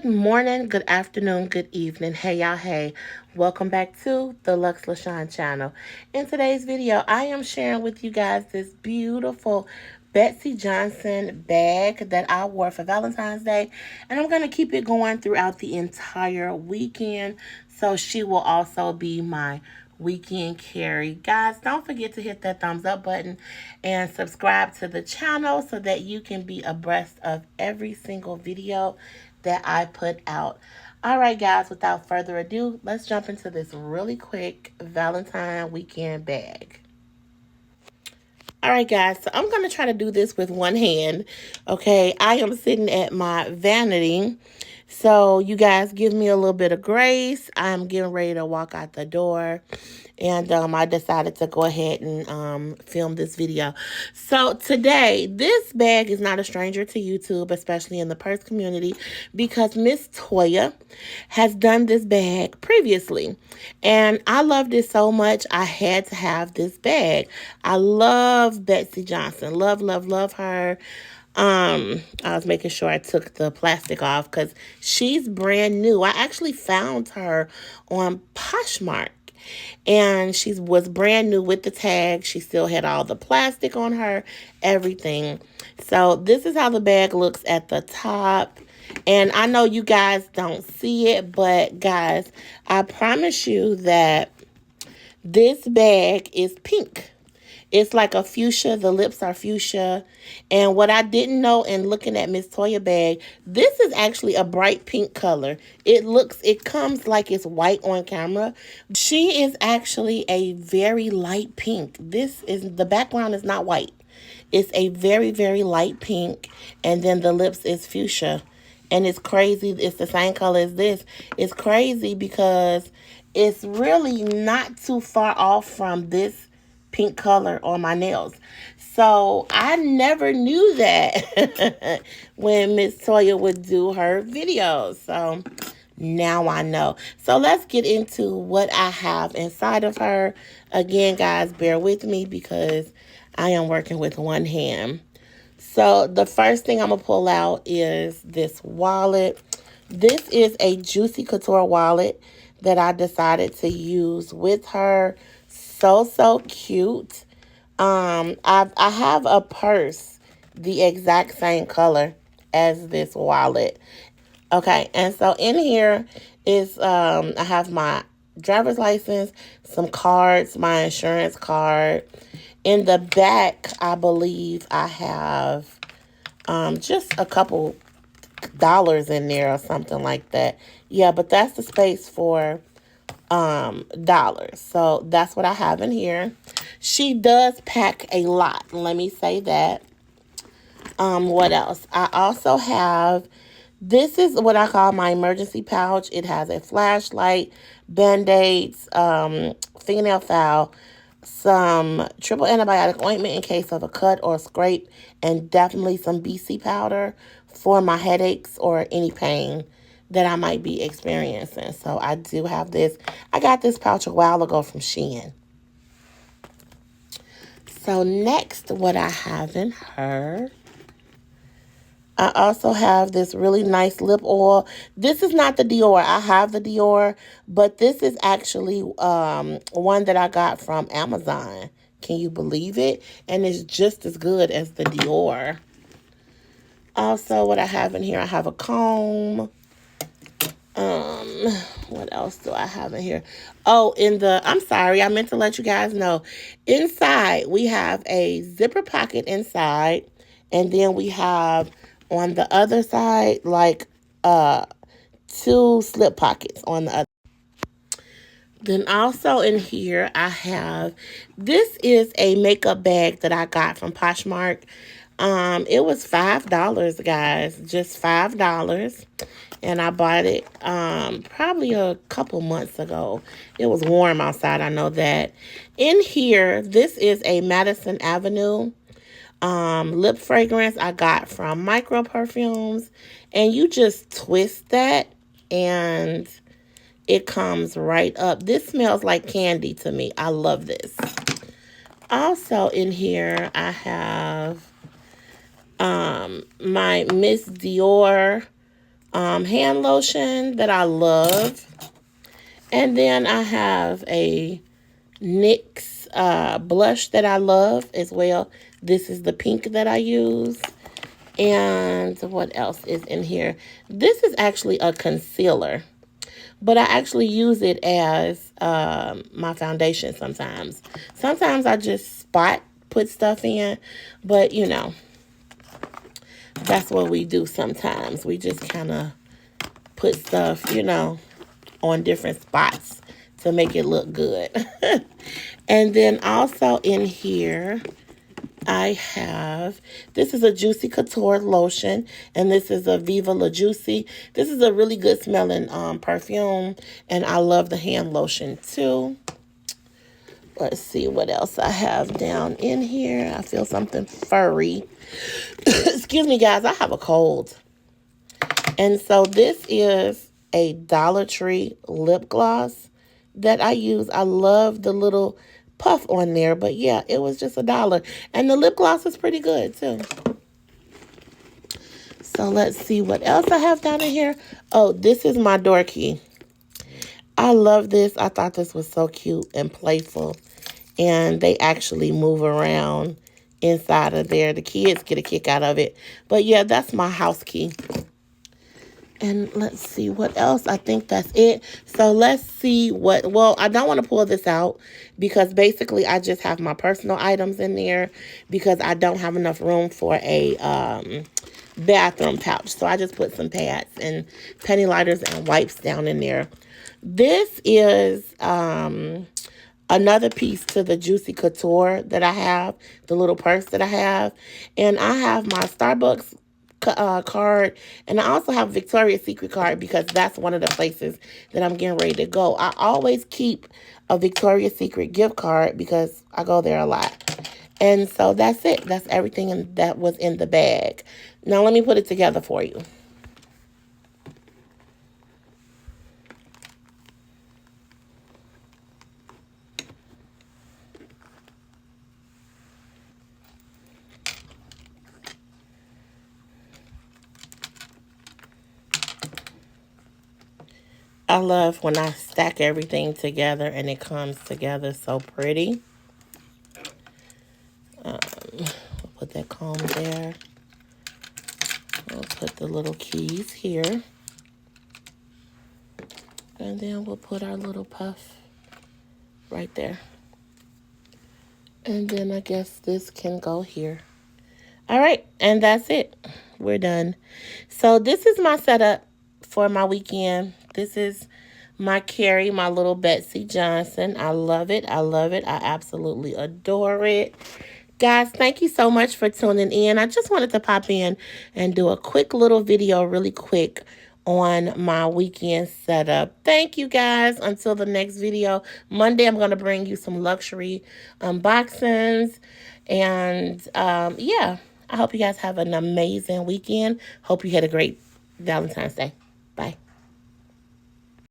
Good morning, good afternoon, good evening. Hey y'all, hey. Welcome back to the LaShaun channel. In today's video, I am sharing with you guys this beautiful Betsey Johnson bag that I wore for Valentine's Day. And I'm going to keep it going throughout the entire weekend. So she will also be my weekend carry. Guys, don't forget to hit that thumbs up button and subscribe to the channel so that you can be abreast of every single video that I put out. All right, guys, without further ado, let's jump into this really quick Valentine weekend bag. All right, guys, so I'm going to try to do this with one hand. Okay, I am sitting at my vanity. So you guys give me a little bit of grace. I'm getting ready to walk out the door. And I decided to go ahead and film this video. So today, this bag is not a stranger to YouTube, especially in the purse community, because Miss Toya has done this bag previously. And I loved it so much, I had to have this bag. I love Betsey Johnson. Love, love, love her. I was making sure I took the plastic off because she's brand new. I actually found her on Poshmark. And she was brand new with the tag. She still had all the plastic on her, everything. So this is how the bag looks at the top. And I know you guys don't see it, but guys, I promise you that this bag is pink. It's like a fuchsia. The lips are fuchsia. And what I didn't know in looking at Miss Toya bag, this is actually a bright pink color. It comes like it's white on camera. She is actually a very light pink. The background is not white. It's a very, very light pink. And then the lips is fuchsia. And it's crazy. It's the same color as this. It's crazy because it's really not too far off from this pink color on my nails. So I never knew that when Miss Toya would do her videos. So now I know. So let's get into what I have inside of her. Again, guys, bear with me because I am working with one hand. So the first thing I'm going to pull out is this wallet. This is a Juicy Couture wallet that I decided to use with her. So cute. I have a purse the exact same color as this wallet. Okay, and so in here is I have my driver's license, some cards, my insurance card. In the back, I believe I have just a couple dollars in there or something like that. Yeah, but that's the space for dollars. So that's what I have in here. She does pack a lot. Let me say that. What else? I also have, this is what I call my emergency pouch. It has a flashlight, band-aids, fingernail file, some triple antibiotic ointment in case of a cut or a scrape, and definitely some BC powder for my headaches or any pain that I might be experiencing. So I do have this. I got this pouch a while ago from Shein. So next, what I have in her, I also have this really nice lip oil. This is not the Dior. I have the Dior, but this is actually one that I got from Amazon. Can you believe it? And it's just as good as the Dior. Also, what I have in here, I have a comb. What else do I have in here? Oh, I'm sorry, I meant to let you guys know. Inside, we have a zipper pocket inside. And then we have on the other side, like, 2 slip pockets on the other. Then also in here, I have, this is a makeup bag that I got from Poshmark. It was $5, guys, just $5. And I bought it probably a couple months ago. It was warm outside, I know that. In here, this is a Madison Avenue lip fragrance I got from Micro Perfumes. And you just twist that and it comes right up. This smells like candy to me. I love this. Also in here, I have my Miss Dior hand lotion that I love. And then I have a NYX blush that I love as well. This is the pink that I use. And what else is in here? This is actually a concealer, but I actually use it as my foundation sometimes. Sometimes I just put stuff in, but you know, that's what we do sometimes. We just kind of put stuff, you know, on different spots to make it look good. And then also in here, I have, this is a Juicy Couture lotion, and this is a Viva La Juicy. This is a really good smelling perfume, and I love the hand lotion too. Let's see what else I have down in here. I feel something furry. Excuse me, guys, I have a cold. And so this is a Dollar Tree lip gloss that I use. I love the little puff on there, but yeah, it was just $1. And the lip gloss is pretty good too. So let's see what else I have down in here. Oh, this is my door key. I love this. I thought this was so cute and playful. And they actually move around inside of there. The kids get a kick out of it. But yeah, that's my house key. And let's see what else. I think that's it. So let's see what, well, I don't want to pull this out because basically I just have my personal items in there because I don't have enough room for a bathroom pouch. So I just put some pads and penny lighters and wipes down in there. This is another piece to the Juicy Couture that I have, the little purse that I have. And I have my Starbucks card, and I also have a Victoria's Secret card because that's one of the places that I'm getting ready to go. I always keep a Victoria's Secret gift card because I go there a lot. And so that's it. That's everything that was in the bag. Now let me put it together for you. I love when I stack everything together and it comes together so pretty. We'll put that comb there. We'll put the little keys here. And then we'll put our little puff right there. And then I guess this can go here. All right, and that's it. We're done. So this is my setup for my weekend. This is my Carrie, my little Betsey Johnson. I love it. I love it. I absolutely adore it. Guys, thank you so much for tuning in. I just wanted to pop in and do a quick little video really quick on my weekend setup. Thank you, guys. Until the next video. Monday, I'm going to bring you some luxury unboxings. And, yeah, I hope you guys have an amazing weekend. Hope you had a great Valentine's Day. Bye.